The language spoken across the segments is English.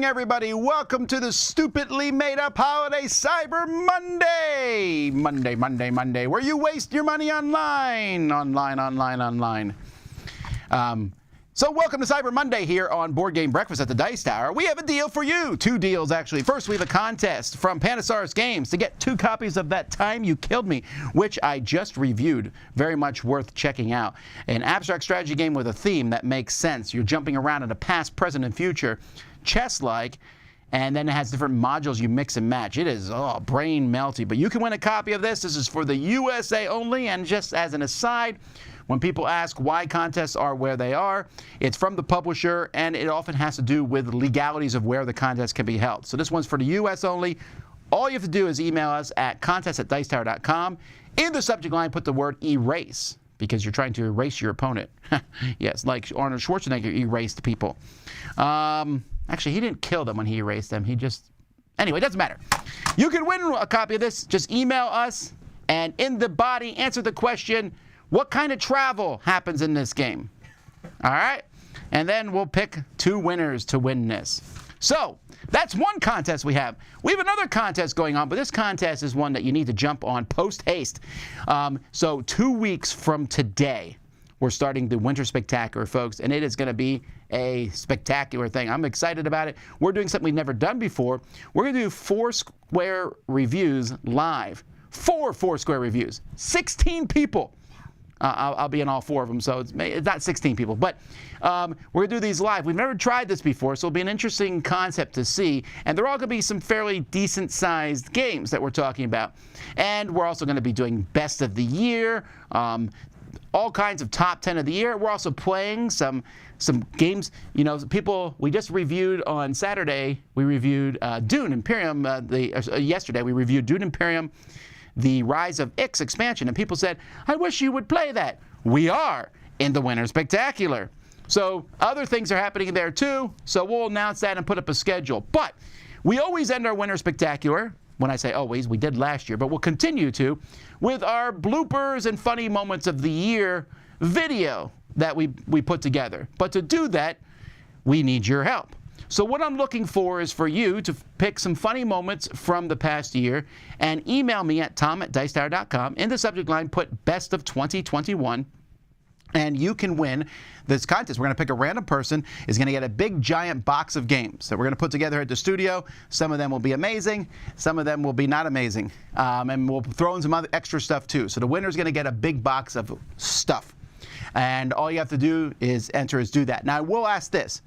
morning, everybody. Welcome to the stupidly made-up holiday Cyber Monday. Monday, where you waste your money online. So welcome to Cyber Monday here on Board Game Breakfast at the Dice Tower. We have a deal for you. Two deals, actually. First, we have a contest from Panasaurus Games to get 2 copies of That Time You Killed Me, which I just reviewed. Very much worth checking out. An abstract strategy game with a theme that makes sense. You're jumping around in the past, present, and future, chess-like, and then it has different modules you mix and match. It is brain melty, but you can win a copy of this. This is for the USA only, and just as an aside, when people ask why contests are where they are, it's from the publisher, and it often has to do with legalities of where the contest can be held. So this one's for the US only. All you have to do is email us at contest@dicetower.com. In the subject line, put the word erase, because you're trying to erase your opponent. Yes, like Arnold Schwarzenegger erased people. Actually, he didn't kill them when he erased them. He just... Anyway, it doesn't matter. You can win a copy of this. Just email us, and in the body, answer the question, what kind of travel happens in this game? All right? And then we'll pick 2 winners to win this. So, that's one contest we have. We have another contest going on, but this contest is one that you need to jump on post-haste. So 2 weeks from today, we're starting the Winter Spectacular, folks, and it is going to be a spectacular thing. I'm excited about it. We're doing something we've never done before. We're going to do 4 square reviews live. 4 square reviews. 16 people. I'll be in all 4 of them, so it's not 16 people. But we're going to do these live. We've never tried this before, so it'll be an interesting concept to see. And they're all going to be some fairly decent-sized games that we're talking about. And we're also going to be doing Best of the Year, all kinds of Top 10 of the Year. We're also playing some games. You know, people, we just reviewed on Saturday, we reviewed Dune Imperium. Yesterday, we reviewed Dune Imperium, the Rise of Ix expansion, and people said, I wish you would play that. We are in the Winter Spectacular. So other things are happening there too, so we'll announce that and put up a schedule. But we always end our Winter Spectacular, when I say always, we did last year, but we'll continue to, with our bloopers and funny moments of the year video that we put together. But to do that, we need your help. So what I'm looking for is for you to pick some funny moments from the past year and email me at tom@dicetower.com. In the subject line, put Best of 2021, and you can win this contest. We're going to pick a random person is going to get a big, giant box of games that we're going to put together at the studio. Some of them will be amazing. Some of them will be not amazing. And we'll throw in some other extra stuff, too. So the winner's going to get a big box of stuff. And all you have to do is do that. Now, I will ask this.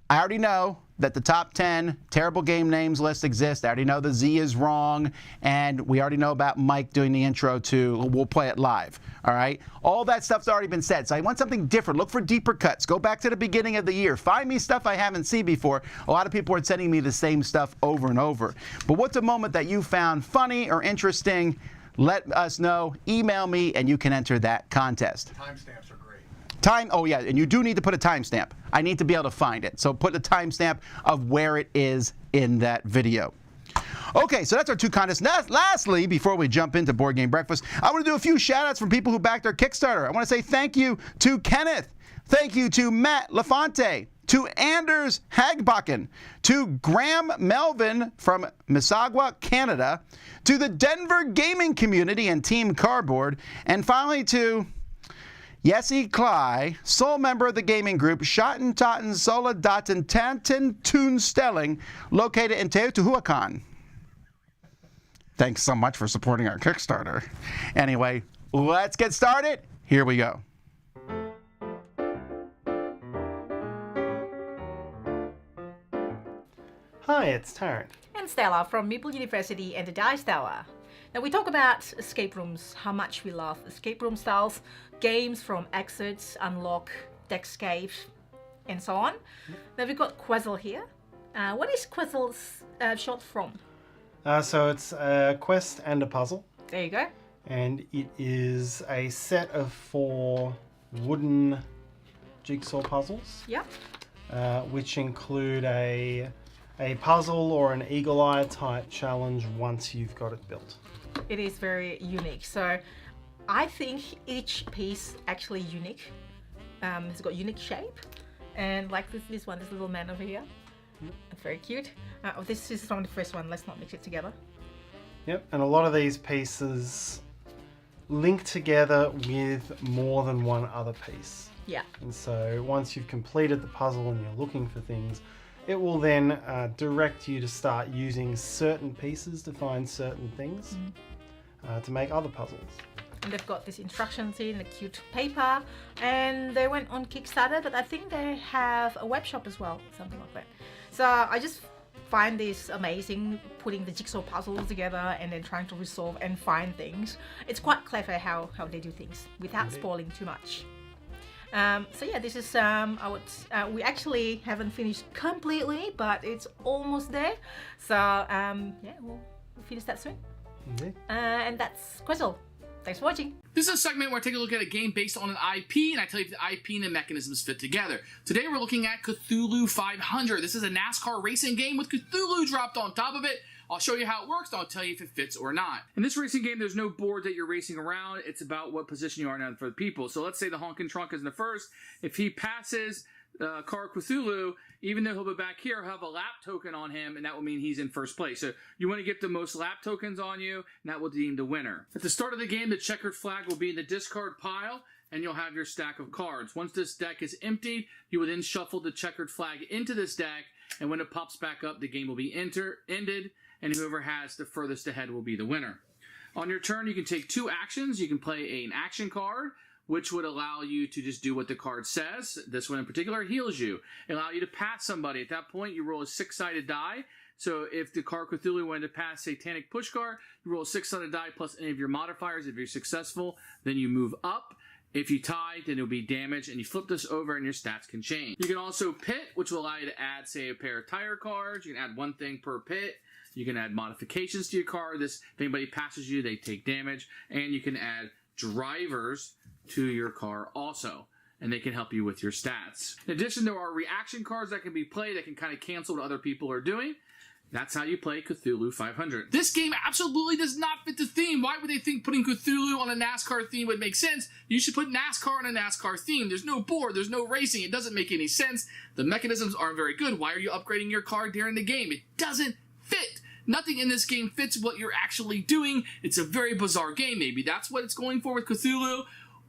I already know that the top 10 terrible game names list exists. I already know the Z is wrong, and we already know about Mike doing the intro to We'll Play It Live, all right? All that stuff's already been said, so I want something different. Look for deeper cuts. Go back to the beginning of the year. Find me stuff I haven't seen before. A lot of people are sending me the same stuff over and over. But what's a moment that you found funny or interesting? Let us know. Email me, and you can enter that contest. Timestamps are great. Oh yeah, and you do need to put a timestamp. I need to be able to find it. So put a timestamp of where it is in that video. Okay, so that's our 2 contests. Now, lastly, before we jump into Board Game Breakfast, I want to do a few shout-outs from people who backed our Kickstarter. I want to say thank you to Kenneth. Thank you to Matt LaFonte. To Anders Hagbakken. To Graham Melvin from Mississauga, Canada. To the Denver gaming community and Team Cardboard. And finally to Jesse Cly, sole member of the gaming group Schottentotten Soldaten Tanten Toon Stelling, located in Teotihuacan. Thanks so much for supporting our Kickstarter. Anyway, let's get started. Here we go. Hi, it's Taryn. And Stella from Meeple University and the Dice Tower. Now we talk about escape rooms, how much we love escape room styles, games from Exits, Unlock, Deckscape, and so on. Now we've got Quezzle here. What is Quezzle short from? So it's a quest and a puzzle. There you go. And it is a set of 4 wooden jigsaw puzzles. Yep. Which include a puzzle or an eagle eye type challenge once you've got it built. It is very unique. So I think each piece actually unique. It's got unique shape, and like this one, this little man over here, Very cute. This is from the first one. Let's not mix it together. Yep, and a lot of these pieces link together with more than one other piece. Yeah. And so once you've completed the puzzle and you're looking for things, it will then direct you to start using certain pieces to find certain things to make other puzzles. And they've got these instructions in a cute paper, and they went on Kickstarter, but I think they have a web shop as well, something like that. So I just find this amazing, putting the jigsaw puzzles together and then trying to resolve and find things. It's quite clever how they do things without spoiling too much. So yeah, this is we actually haven't finished completely, but it's almost there. So yeah, we'll finish that soon. Indeed. And that's Quetzal. Thanks for watching. This is a segment where I take a look at a game based on an IP, and I tell you if the IP and the mechanisms fit together. Today we're looking at Cthulhu 500. This is a NASCAR racing game with Cthulhu dropped on top of it. I'll show you how it works, and I'll tell you if it fits or not. In this racing game, there's no board that you're racing around. It's about what position you are now for the people. So let's say the Honkin' Trunk is in the first. If he passes car Cthulhu, even though he'll be back here, he'll have a lap token on him, and that will mean he's in first place. So you want to get the most lap tokens on you, and that will deem the winner. At the start of the game, the checkered flag will be in the discard pile, and you'll have your stack of cards. Once this deck is emptied, you will then shuffle the checkered flag into this deck, and when it pops back up, the game will be ended, and whoever has the furthest ahead will be the winner. On your turn, you can take two actions. You can play an action card, which would allow you to just do what the card says. This one in particular heals you. It allows you to pass somebody. At that point, you roll a six-sided die. So if the card Cthulhu wanted to pass Satanic Pushcar, you roll a six-sided die plus any of your modifiers. If you're successful, then you move up. If you tie, then it'll be damage, and you flip this over and your stats can change. You can also pit, which will allow you to add, say, a pair of tire cards. You can add one thing per pit. You can add modifications to your card. If anybody passes you, they take damage. And you can add drivers to your car also, and they can help you with your stats. In addition, there are reaction cards that can be played that can kind of cancel what other people are doing. That's how you play Cthulhu 500. This game absolutely does not fit the theme. Why would they think putting Cthulhu on a NASCAR theme would make sense? You should put NASCAR on a NASCAR theme. There's no board, there's no racing. It doesn't make any sense. The mechanisms aren't very good. Why are you upgrading your car during the game? It doesn't fit. Nothing in this game fits what you're actually doing. It's a very bizarre game. Maybe that's what it's going for with Cthulhu.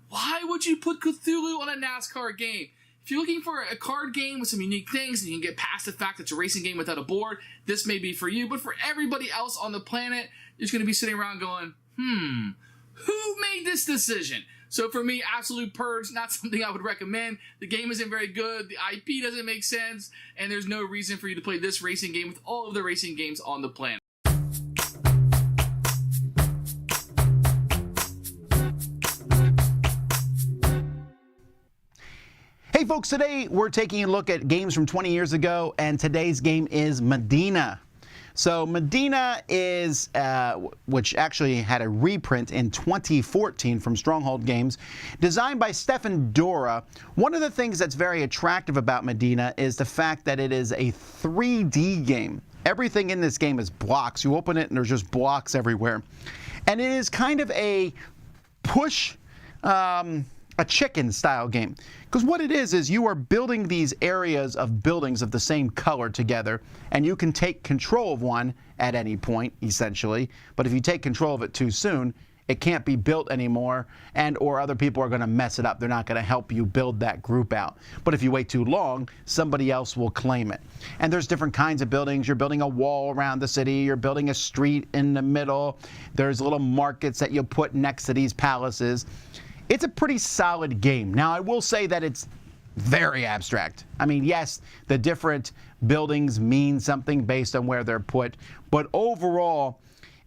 Why would you put Cthulhu on a NASCAR game? If you're looking for a card game with some unique things and you can get past the fact that it's a racing game without a board, this may be for you. But for everybody else on the planet, you're just going to be sitting around going, who made this decision? So for me, absolute purge, not something I would recommend. The game isn't very good, the IP doesn't make sense, and there's no reason for you to play this racing game with all of the racing games on the planet. Hey folks, today we're taking a look at games from 20 years ago, and today's game is Medina. So Medina is, which actually had a reprint in 2014 from Stronghold Games, designed by Stefan Dora. One of the things that's very attractive about Medina is the fact that it is a 3D game. Everything in this game is blocks. You open it and there's just blocks everywhere. And it is kind of a push, a chicken style game, because what it is you are building these areas of buildings of the same color together, and you can take control of one at any point essentially, but if you take control of it too soon, it can't be built anymore, and or other people are going to mess it up. They're not going to help you build that group out. But if you wait too long, somebody else will claim it. And there's different kinds of buildings. You're building a wall around the city, you're building a street in the middle, there's little markets that you put next to these palaces. It's a pretty solid game. Now, I will say that it's very abstract. I mean, yes, the different buildings mean something based on where they're put, but overall,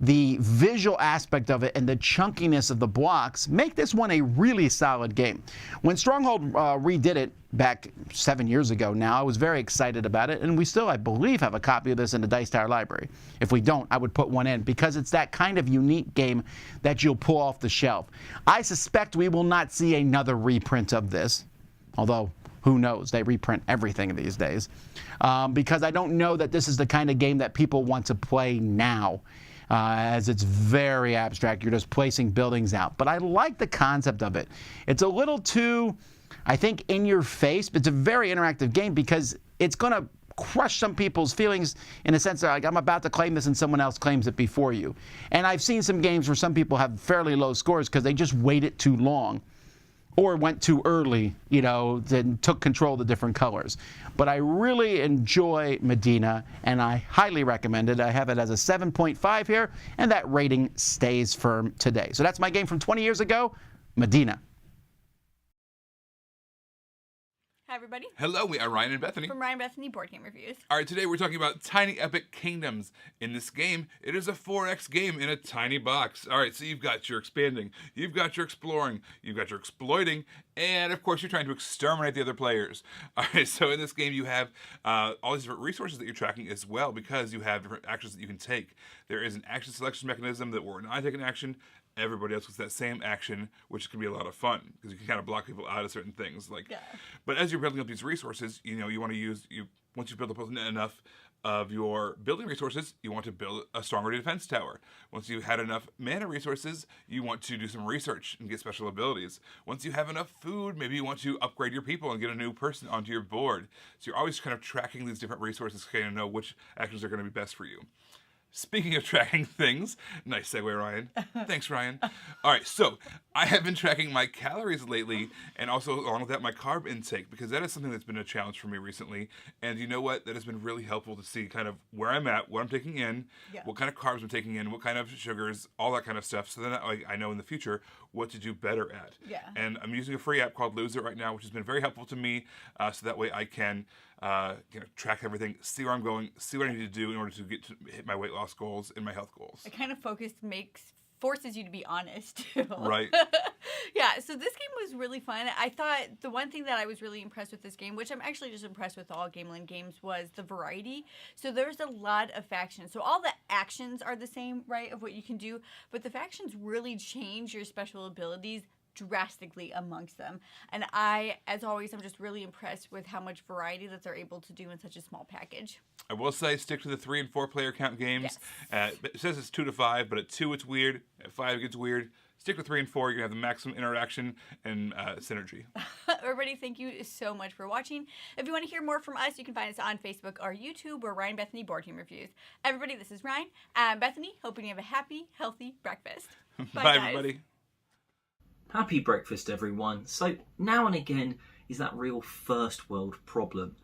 the visual aspect of it and the chunkiness of the blocks make this one a really solid game. When Stronghold redid it back 7 years ago now, I was very excited about it, and we still, I believe, have a copy of this in the Dice Tower library. If we don't, I would put one in, because it's that kind of unique game that you'll pull off the shelf. I suspect we will not see another reprint of this, although who knows, they reprint everything these days, because I don't know that this is the kind of game that people want to play now. As it's very abstract. You're just placing buildings out. But I like the concept of it. It's a little too, I think, in your face, but it's a very interactive game because it's going to crush some people's feelings in a sense that like I'm about to claim this and someone else claims it before you. And I've seen some games where some people have fairly low scores because they just waited too long or went too early, you know, then took control of the different colors. But I really enjoy Medina, and I highly recommend it. I have it as a 7.5 here, and that rating stays firm today. So that's my game from 20 years ago, Medina. Hi, everybody. Hello, we are Ryan and Bethany. From Ryan Bethany Board Game Reviews. All right, today we're talking about Tiny Epic Kingdoms. In this game, it is a 4X game in a tiny box. All right, so you've got your expanding, you've got your exploring, you've got your exploiting, and of course you're trying to exterminate the other players. All right, so in this game you have all these different resources that you're tracking as well because you have different actions that you can take. There is an action selection mechanism that when I take an action, everybody else gets that same action, which can be a lot of fun because you can kind of block people out of certain things. But as you're building up these resources, you know, you want to use once you build up enough of your building resources, you want to build a stronger defense tower. Once you had enough mana resources, you want to do some research and get special abilities. Once you have enough food, maybe you want to upgrade your people and get a new person onto your board. So you're always kind of tracking these different resources to kind of know which actions are going to be best for you. Speaking of tracking things, nice segue, Ryan. Thanks, Ryan. All right, so I have been tracking my calories lately and also, along with that, my carb intake because that is something that's been a challenge for me recently. And you know what? That has been really helpful to see kind of where I'm at, what I'm taking in, what kind of carbs I'm taking in, what kind of sugars, all that kind of stuff. So then I know in the future what to do better at. Yeah. And I'm using a free app called Lose It right now, which has been very helpful to me so that way I can track everything, see where I'm going, see what I need to do in order to hit my weight loss goals and my health goals. It kind of forces you to be honest too. Right. Yeah, so this game was really fun. I thought the one thing that I was really impressed with this game, which I'm actually just impressed with all Gamelin games, was the variety. So there's a lot of factions. So all the actions are the same, right, of what you can do, but the factions really change your special abilities drastically amongst them. And as always, I'm just really impressed with how much variety that they're able to do in such a small package. I will say stick to the 3 and 4 player count games. Yes. It says it's 2 to 5, but at 2 it's weird, at 5 it gets weird. Stick with 3 and 4, you're going to have the maximum interaction and synergy. Everybody, thank you so much for watching. If you want to hear more from us, you can find us on Facebook or YouTube or Ryan Bethany Board Game Reviews. Everybody, this is Ryan and Bethany, hoping you have a happy, healthy breakfast. Bye everybody. Happy breakfast, everyone. So now and again is that real first world problem.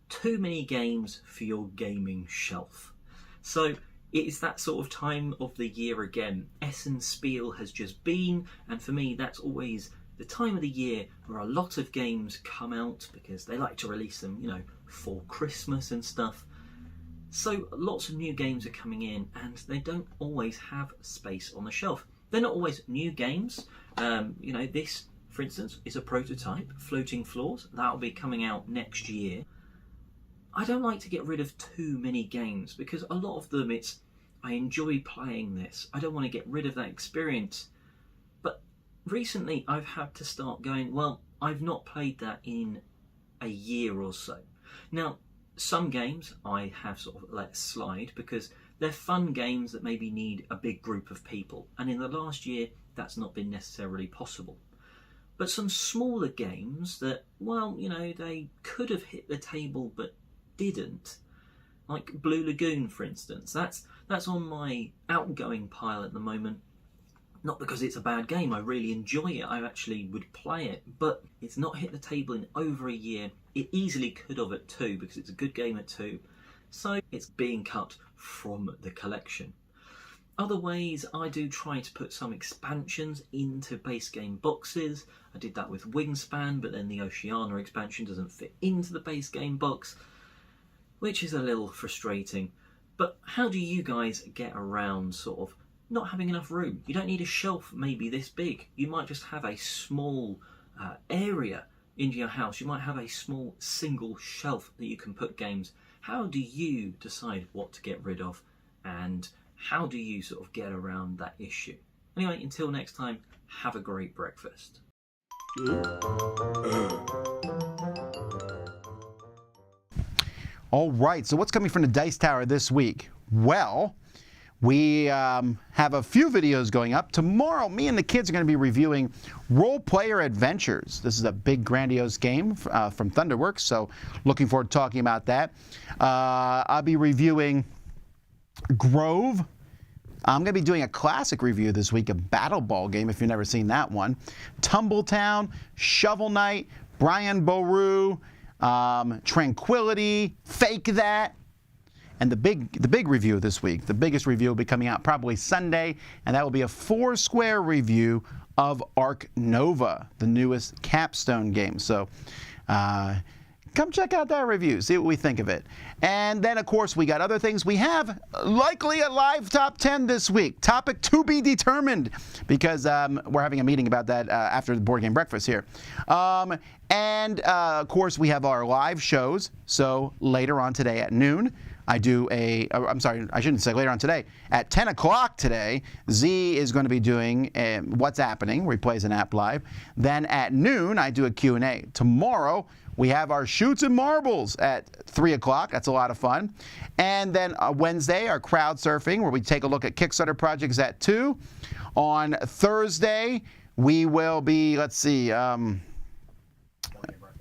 Too many games for your gaming shelf. So it is that sort of time of the year again. Essen Spiel has just been, and for me that's always the time of the year where a lot of games come out because they like to release them, you know, for Christmas and stuff. So lots of new games are coming in and they don't always have space on the shelf. They're not always new games. You know, this, for instance, is a prototype, Floating Floors. That'll be coming out next year. I don't like to get rid of too many games because a lot of them I enjoy playing this. I don't want to get rid of that experience. But recently I've had to start going, well, I've not played that in a year or so. Now, some games I have sort of let slide because they're fun games that maybe need a big group of people. And in the last year, that's not been necessarily possible. But some smaller games that, well, you know, they could have hit the table but didn't. Like Blue Lagoon, for instance. That's on my outgoing pile at the moment. Not because it's a bad game, I really enjoy it, I actually would play it, but it's not hit the table in over a year. It easily could have at 2 because it's a good game at 2. So it's being cut from the collection. Other ways, I do try to put some expansions into base game boxes. I did that with Wingspan, but then the Oceania expansion doesn't fit into the base game box, which is a little frustrating. But how do you guys get around sort of not having enough room? You don't need a shelf maybe this big. You might just have a small area into your house. You might have a small single shelf that you can put games. How do you decide what to get rid of, and how do you sort of get around that issue? Anyway, until next time, have a great breakfast. All right, so what's coming from the Dice Tower this week? Well, We have a few videos going up. Tomorrow, me and the kids are going to be reviewing Role Player Adventures. This is a big, grandiose game from Thunderworks, so looking forward to talking about that. I'll be reviewing Grove. I'm going to be doing a classic review this week, a Battle Ball game, if you've never seen that one. Tumbletown, Shovel Knight, Brian Boru, Tranquility, Fake That. And the big review this week, the biggest review will be coming out probably Sunday, and that will be a Foursquare review of Arc Nova, the newest Capstone game. So come check out that review, see what we think of it. And then, of course, we got other things. We have likely a live top 10 this week. Topic to be determined, because we're having a meeting about that after the board game breakfast here. Of course, we have our live shows. So later on today at noon, I do I'm sorry, I shouldn't say later on today. At 10 o'clock today, Z is going to be doing What's Happening, where he plays an app live. Then at noon, I do a Q&A. Tomorrow, we have our Shoots and Marbles at 3 o'clock. That's a lot of fun. And then Wednesday, our Crowd Surfing, where we take a look at Kickstarter projects at 2. On Thursday, we will be, let's see,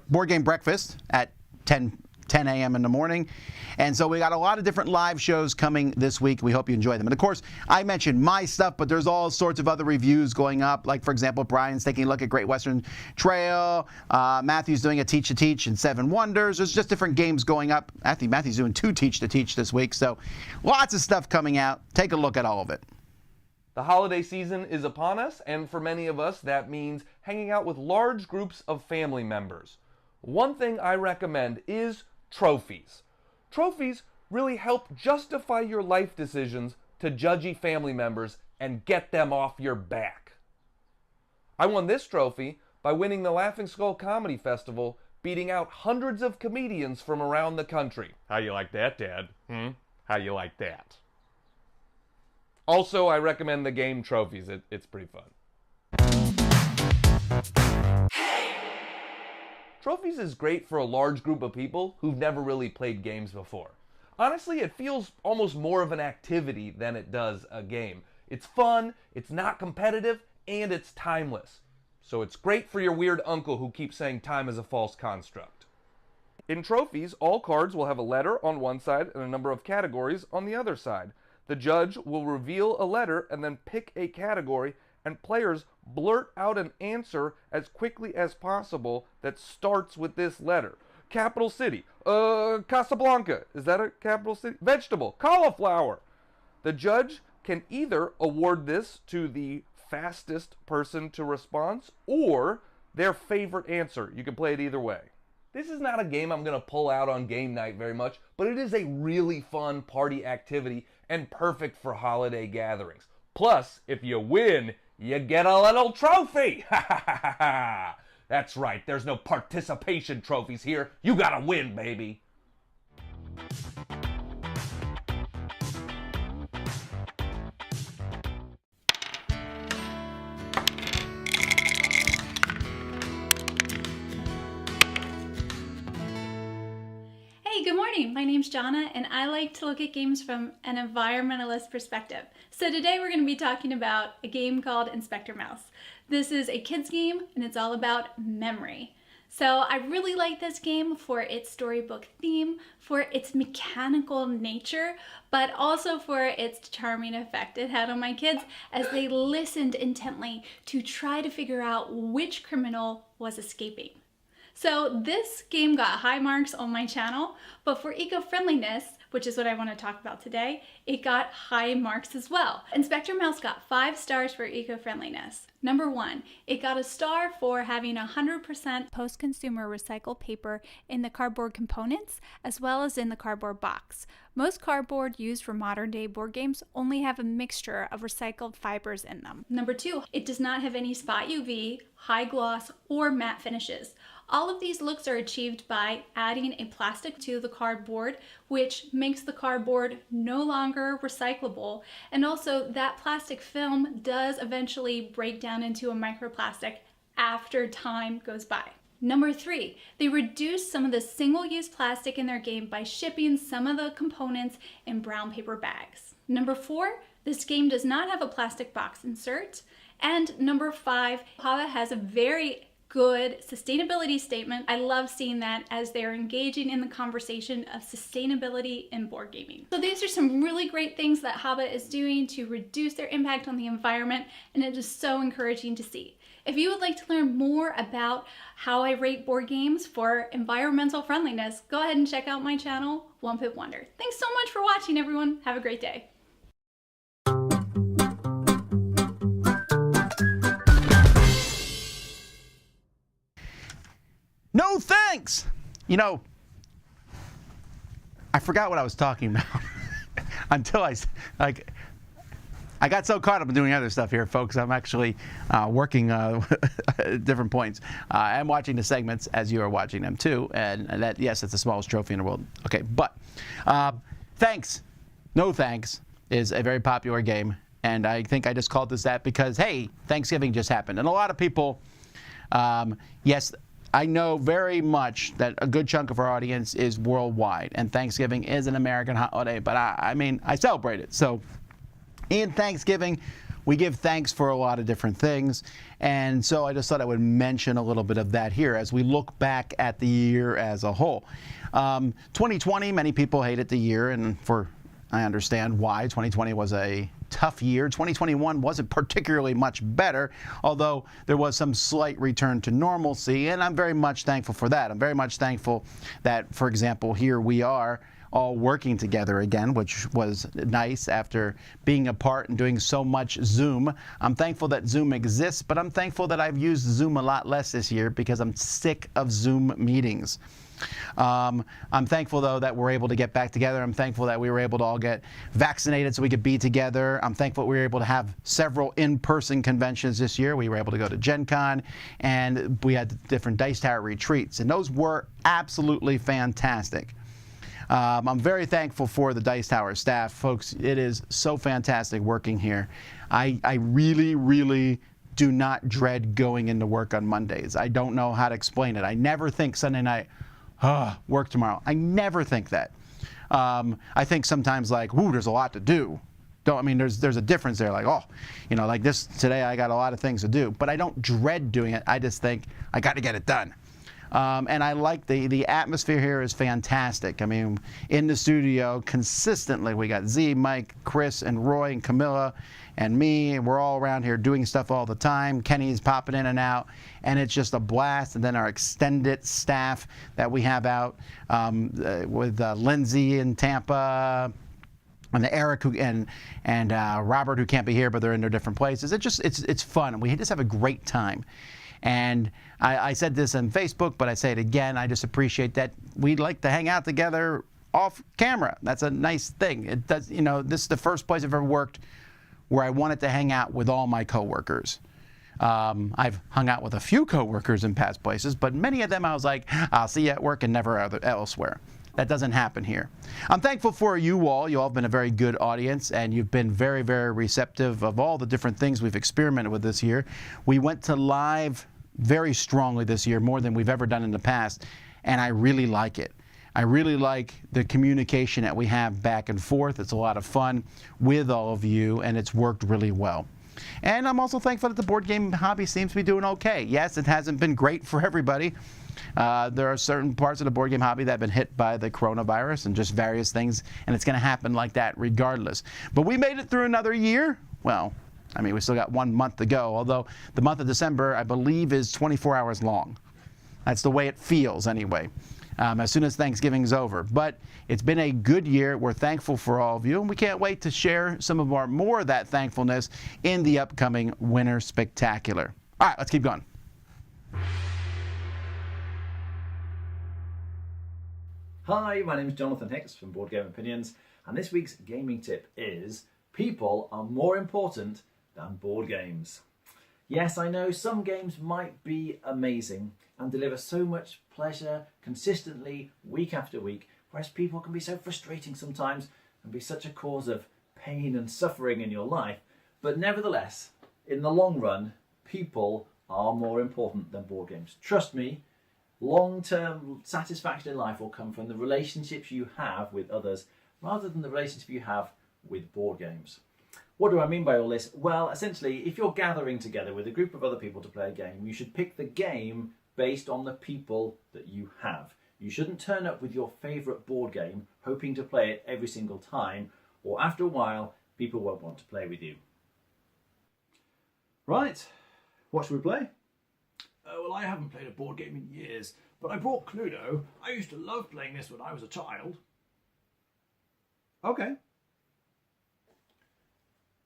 Board Game Breakfast at 10 a.m. in the morning. And so we got a lot of different live shows coming this week. We hope you enjoy them. And of course, I mentioned my stuff, but there's all sorts of other reviews going up. Like, for example, Brian's taking a look at Great Western Trail. Matthew's doing a Teach to Teach and Seven Wonders. There's just different games going up. Matthew's doing 2 Teach to Teach this week. So lots of stuff coming out. Take a look at all of it. The holiday season is upon us, and for many of us, that means hanging out with large groups of family members. One thing I recommend is trophies. Trophies really help justify your life decisions to judgy family members and get them off your back. I won this trophy by winning the Laughing Skull Comedy Festival, beating out hundreds of comedians from around the country. How you like that, Dad? How you like that? Also, I recommend the game Trophies. It's pretty fun. Trophies is great for a large group of people who've never really played games before. Honestly, it feels almost more of an activity than it does a game. It's fun, it's not competitive, and it's timeless. So it's great for your weird uncle who keeps saying time is a false construct. In Trophies, all cards will have a letter on one side and a number of categories on the other side. The judge will reveal a letter and then pick a category, and players blurt out an answer as quickly as possible that starts with this letter. Capital city. Casablanca. Is that a capital city? Vegetable. Cauliflower. The judge can either award this to the fastest person to response or their favorite answer. You can play it either way. This is not a game I'm going to pull out on game night very much, but it is a really fun party activity and perfect for holiday gatherings. Plus, if you win, you get a little trophy! Ha ha ha ha ha! That's right, there's no participation trophies here. You gotta win, baby! Hey, good morning. My name's Jonna, and I like to look at games from an environmentalist perspective. So today we're going to be talking about a game called Inspector Mouse. This is a kid's game, and it's all about memory. So I really like this game for its storybook theme, for its mechanical nature, but also for its charming effect it had on my kids as they listened intently to try to figure out which criminal was escaping. So this game got high marks on my channel, but for eco-friendliness, which is what I want to talk about today, it got high marks as well. Inspector Mouse got 5 stars for eco-friendliness. Number 1, it got a star for having 100% post-consumer recycled paper in the cardboard components as well as in the cardboard box. Most cardboard used for modern day board games only have a mixture of recycled fibers in them. Number 2, it does not have any spot UV, high gloss, or matte finishes. All of these looks are achieved by adding a plastic to the cardboard, which makes the cardboard no longer recyclable. And also that plastic film does eventually break down into a microplastic after time goes by. Number 3, they reduced some of the single-use plastic in their game by shipping some of the components in brown paper bags. Number 4, This game does not have a plastic box insert. And number 5, Hava has a very good sustainability statement. I love seeing that as they're engaging in the conversation of sustainability in board gaming. So these are some really great things that Hava is doing to reduce their impact on the environment, and it is so encouraging to see. If you would like to learn more about how I rate board games for environmental friendliness, go ahead and check out my channel, Pip Wonder. Thanks so much for watching, everyone. Have a great day. No thanks! You know, I forgot what I was talking about until I got so caught up in doing other stuff here, folks. I'm actually working at different points. I'm watching the segments as you are watching them too, and that, yes, it's the smallest trophy in the world. Okay, but thanks, no thanks is a very popular game, and I think I just called this that because, hey, Thanksgiving just happened, and a lot of people, yes, I know very much that a good chunk of our audience is worldwide, and Thanksgiving is an American holiday, but I mean, I celebrate it. So in Thanksgiving, we give thanks for a lot of different things, and so I just thought I would mention a little bit of that here as we look back at the year as a whole. 2020, many people hated the year, and I understand why. 2020 was a tough year. 2021 wasn't particularly much better, although there was some slight return to normalcy, and I'm very much thankful for that. I'm very much thankful that, for example, here we are all working together again, which was nice after being apart and doing so much Zoom. I'm thankful that Zoom exists, but I'm thankful that I've used Zoom a lot less this year because I'm sick of Zoom meetings. I'm thankful, though, that we're able to get back together. I'm thankful that we were able to all get vaccinated so we could be together. I'm thankful we were able to have several in-person conventions this year. We were able to go to Gen Con, and we had different Dice Tower retreats, and those were absolutely fantastic. I'm very thankful for the Dice Tower staff. Folks, it is so fantastic working here. I really, really do not dread going into work on Mondays. I don't know how to explain it. I never think Sunday night, work tomorrow. I never think that. I think sometimes like, ooh, there's a lot to do. There's a difference there. Like, oh, like this today, I got a lot of things to do. But I don't dread doing it. I just think I got to get it done. And I like the atmosphere here is fantastic. I mean, in the studio consistently, we got Z, Mike, Chris, and Roy, and Camilla, and me, and we're all around here doing stuff all the time. Kenny's popping in and out, and it's just a blast. And then our extended staff that we have out with Lindsay in Tampa, and Eric and Robert, who can't be here, but they're in their different places. It's fun, and we just have a great time. And I said this on Facebook, but I say it again. I just appreciate that we like to hang out together off camera. That's a nice thing. It does, this is the first place I've ever worked where I wanted to hang out with all my coworkers. I've hung out with a few coworkers in past places, but many of them I was like, I'll see you at work and never elsewhere. That doesn't happen here. I'm thankful for you all. You all have been a very good audience, and you've been very, very receptive of all the different things we've experimented with this year. We went to live very strongly this year, more than we've ever done in the past, and I really like it. I really like the communication that we have back and forth. It's a lot of fun with all of you, and it's worked really well. And I'm also thankful that the board game hobby seems to be doing okay. Yes, it hasn't been great for everybody. There are certain parts of the board game hobby that have been hit by the coronavirus and just various things, and it's going to happen like that regardless. But we made it through another year. Well, I mean, we still got 1 month to go, although the month of December, I believe, is 24 hours long. That's the way it feels anyway, as soon as Thanksgiving's over. But it's been a good year. We're thankful for all of you, and we can't wait to share some of more of that thankfulness in the upcoming Winter Spectacular. All right, let's keep going. Hi, my name is Jonathan Hicks from Board Game Opinions, and this week's gaming tip is people are more important than board games. Yes, I know some games might be amazing and deliver so much pleasure consistently week after week, whereas people can be so frustrating sometimes and be such a cause of pain and suffering in your life. But nevertheless, in the long run, people are more important than board games. Trust me, long-term satisfaction in life will come from the relationships you have with others rather than the relationship you have with board games. What do I mean by all this? Well, essentially, if you're gathering together with a group of other people to play a game, you should pick the game based on the people that you have. You shouldn't turn up with your favourite board game hoping to play it every single time, or after a while, people won't want to play with you. Right, what should we play? Well, I haven't played a board game in years, but I brought Cluedo. I used to love playing this when I was a child. Okay.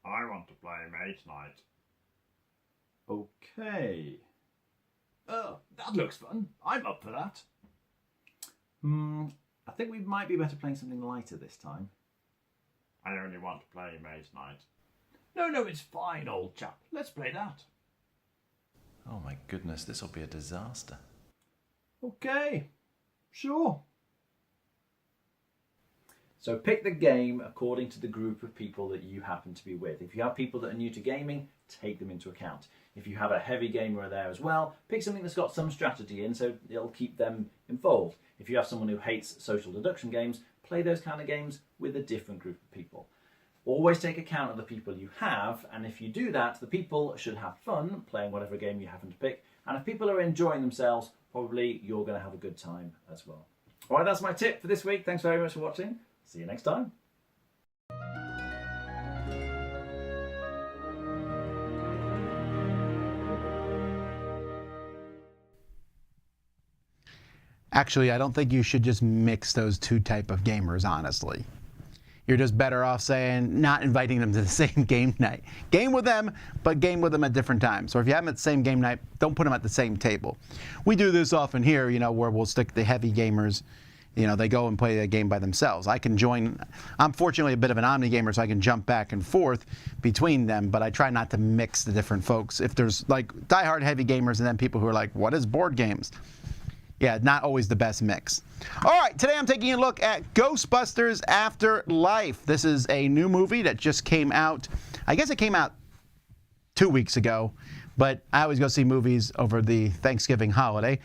I want to play Mage Knight. Okay. Oh, that looks fun. I'm up for that. I think we might be better playing something lighter this time. I only want to play Mage Knight. No, it's fine, old chap. Let's play that. Oh my goodness, this will be a disaster. Okay, sure. So pick the game according to the group of people that you happen to be with. If you have people that are new to gaming, take them into account. If you have a heavy gamer there as well, pick something that's got some strategy in so it'll keep them involved. If you have someone who hates social deduction games, play those kind of games with a different group of people. Always take account of the people you have, and if you do that, the people should have fun playing whatever game you happen to pick, and if people are enjoying themselves, probably you're going to have a good time as well. All right, that's my tip for this week. Thanks very much for watching. See you next time. Actually, I don't think you should just mix those two type of gamers, honestly. You're just better off saying not inviting them to the same game night. Game with them, but game with them at different times. Or if you have them at the same game night, don't put them at the same table. We do this often here, where we'll stick the heavy gamers. They go and play a game by themselves. I can join. I'm fortunately a bit of an omni gamer, so I can jump back and forth between them, but I try not to mix the different folks. If there's like diehard heavy gamers and then people who are like, what is board games? Yeah, not always the best mix. All right, today I'm taking a look at Ghostbusters Afterlife. This is a new movie that just came out. I guess it came out 2 weeks ago, but I always go see movies over the Thanksgiving holiday.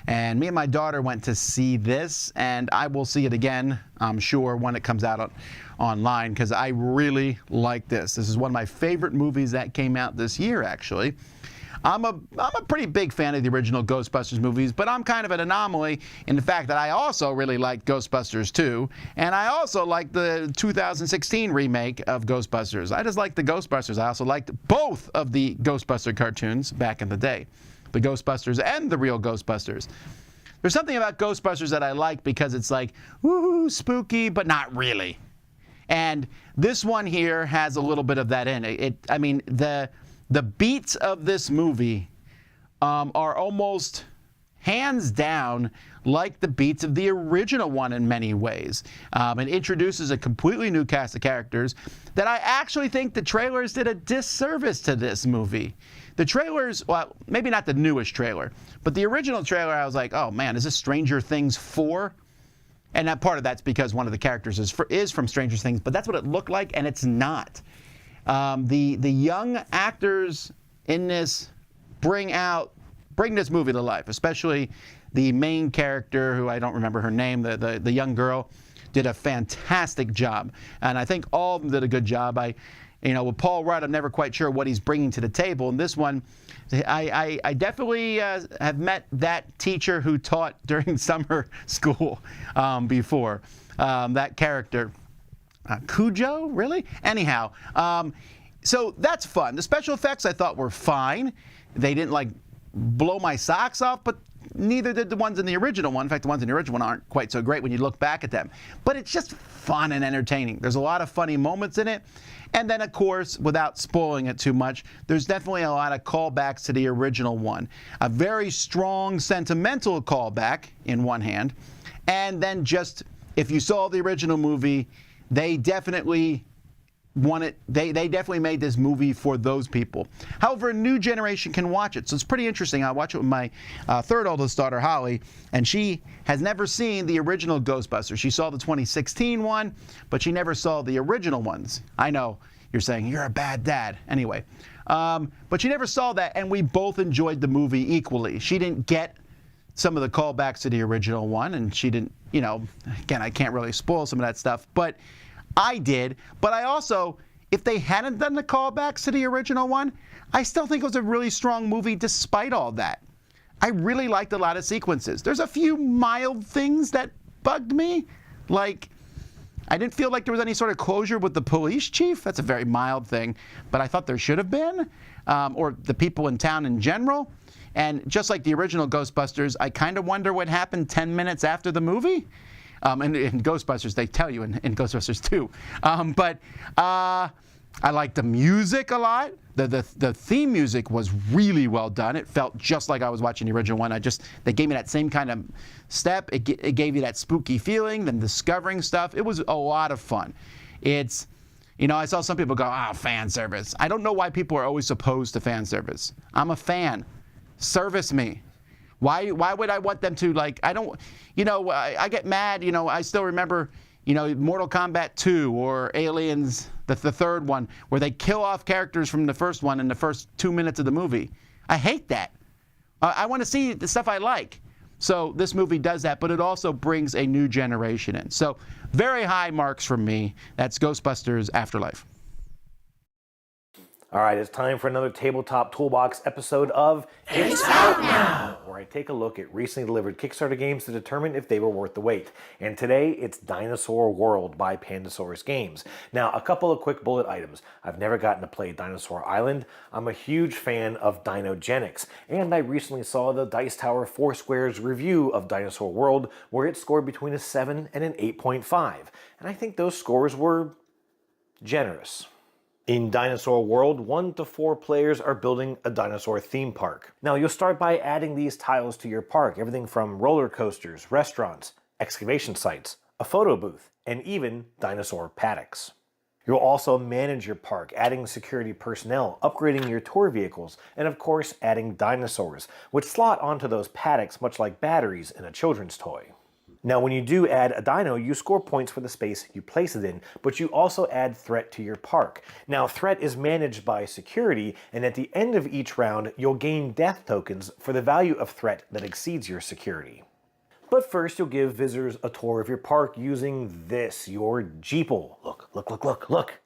And me and my daughter went to see this, and I will see it again, I'm sure, when it comes out online, because I really like this. This is one of my favorite movies that came out this year, actually. I'm a pretty big fan of the original Ghostbusters movies, but I'm kind of an anomaly in the fact that I also really liked Ghostbusters 2, and I also like the 2016 remake of Ghostbusters. I just like the Ghostbusters. I also liked both of the Ghostbuster cartoons back in the day, the Ghostbusters and the real Ghostbusters. There's something about Ghostbusters that I like because it's like, woohoo, spooky, but not really. And this one here has a little bit of that in it. I mean, the beats of this movie are almost hands down like the beats of the original one in many ways. It introduces a completely new cast of characters that I actually think the trailers did a disservice to this movie. The trailers, well, maybe not the newest trailer, but the original trailer, I was like, oh man, is this Stranger Things 4? And that part of that's because one of the characters is from Stranger Things, but that's what it looked like, and it's not. The young actors in this bring this movie to life, especially the main character, who I don't remember her name, the young girl, did a fantastic job. And I think all of them did a good job. With Paul Rudd, I'm never quite sure what he's bringing to the table. In this one, I definitely have met that teacher who taught during summer school before. That character. Cujo, really? Anyhow, so that's fun. The special effects I thought were fine. They didn't like blow my socks off, but neither did the ones in the original one. In fact, the ones in the original one aren't quite so great when you look back at them. But it's just fun and entertaining. There's a lot of funny moments in it. And then, of course, without spoiling it too much, there's definitely a lot of callbacks to the original one. A very strong sentimental callback in one hand. And then just, if you saw the original movie, they definitely made this movie for those people. However, a new generation can watch it, so it's pretty interesting. I watch it with my third oldest daughter, Holly, and she has never seen the original Ghostbusters. She saw the 2016 one, but she never saw the original ones. I know you're saying you're a bad dad. Anyway, but she never saw that, and we both enjoyed the movie equally. She didn't get some of the callbacks to the original one, and she didn't, again, I can't really spoil some of that stuff, but I did. But I also if they hadn't done the callbacks to the original one, I still think it was a really strong movie despite all that. I really liked a lot of sequences. There's a few mild things that bugged me, like I didn't feel like there was any sort of closure with the police chief. That's a very mild thing, but I thought there should have been, or the people in town in general. And just like the original Ghostbusters, I kind of wonder what happened 10 minutes after the movie. And in Ghostbusters, they tell you in Ghostbusters 2. I liked the music a lot. The theme music was really well done. It felt just like I was watching the original one. They gave me that same kind of step. It gave you that spooky feeling, then discovering stuff. It was a lot of fun. It's, I saw some people go, fan service. I don't know why people are always opposed to fan service. I'm a fan. Service me. Why would I want them to, I get mad, I still remember, Mortal Kombat 2 or Aliens, the third one, where they kill off characters from the first one in the first 2 minutes of the movie. I hate that. I want to see the stuff I like. So this movie does that, but it also brings a new generation in. So very high marks from me. That's Ghostbusters Afterlife. All right, it's time for another Tabletop Toolbox episode of It's Out Now, where I take a look at recently delivered Kickstarter games to determine if they were worth the wait. And today, it's Dinosaur World by Pandasaurus Games. Now, a couple of quick bullet items. I've never gotten to play Dinosaur Island. I'm a huge fan of Dinogenics, and I recently saw the Dice Tower Foursquare's review of Dinosaur World, where it scored between a 7 and an 8.5. And I think those scores were generous. In Dinosaur World, 1 to 4 players are building a dinosaur theme park. Now, you'll start by adding these tiles to your park, everything from roller coasters, restaurants, excavation sites, a photo booth, and even dinosaur paddocks. You'll also manage your park, adding security personnel, upgrading your tour vehicles, and of course, adding dinosaurs, which slot onto those paddocks much like batteries in a children's toy. Now, when you do add a dino, you score points for the space you place it in, but you also add threat to your park. Now, threat is managed by security, and at the end of each round, you'll gain death tokens for the value of threat that exceeds your security. But first, you'll give visitors a tour of your park using this, your Jeeple. Look.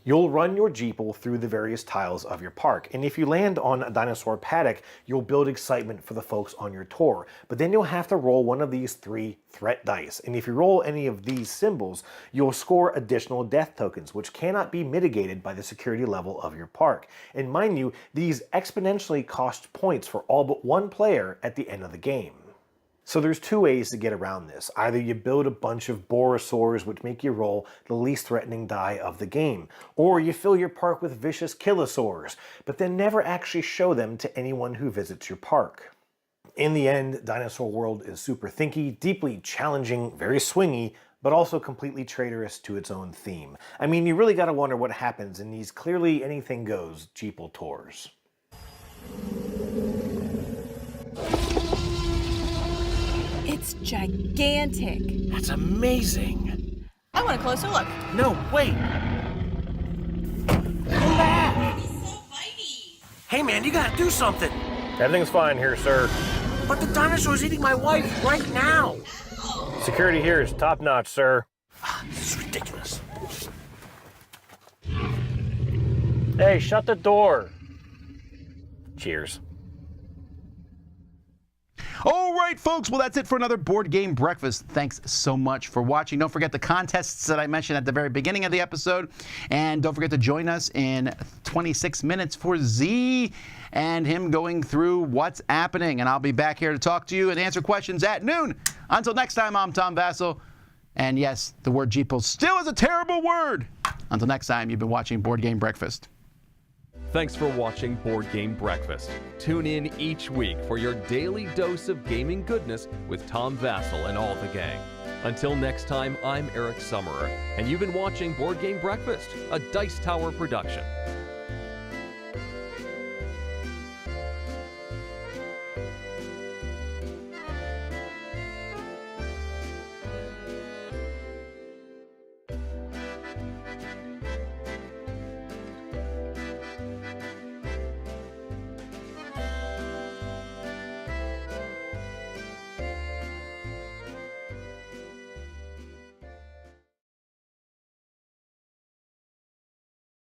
You'll run your Jeeple through the various tiles of your park, and if you land on a dinosaur paddock, you'll build excitement for the folks on your tour. But then you'll have to roll one of these 3 threat dice, and if you roll any of these symbols, you'll score additional death tokens, which cannot be mitigated by the security level of your park. And mind you, these exponentially cost points for all but one player at the end of the game. So there's 2 ways to get around this. Either you build a bunch of Borosaurs, which make you roll the least threatening die of the game, or you fill your park with vicious Killosaurs, but then never actually show them to anyone who visits your park. In the end, Dinosaur World is super thinky, deeply challenging, very swingy, but also completely traitorous to its own theme. I mean, you really gotta wonder what happens in these clearly anything goes Jeeple tours. It's gigantic. That's amazing. I want a closer look. No, wait. Come back. Hey man, you gotta do something. Everything's fine here, sir. But the dinosaur's eating my wife right now. Security here is top notch, sir. This is ridiculous. Hey, shut the door. Cheers. All right, folks. Well, that's it for another Board Game Breakfast. Thanks so much for watching. Don't forget the contests that I mentioned at the very beginning of the episode. And don't forget to join us in 26 minutes for Z and him going through what's happening. And I'll be back here to talk to you and answer questions at noon. Until next time, I'm Tom Vasel. And yes, the word Jeeple still is a terrible word. Until next time, you've been watching Board Game Breakfast. Thanks for watching Board Game Breakfast. Tune in each week for your daily dose of gaming goodness with Tom Vasel and all the gang. Until next time, I'm Eric Summerer, and you've been watching Board Game Breakfast, a Dice Tower production.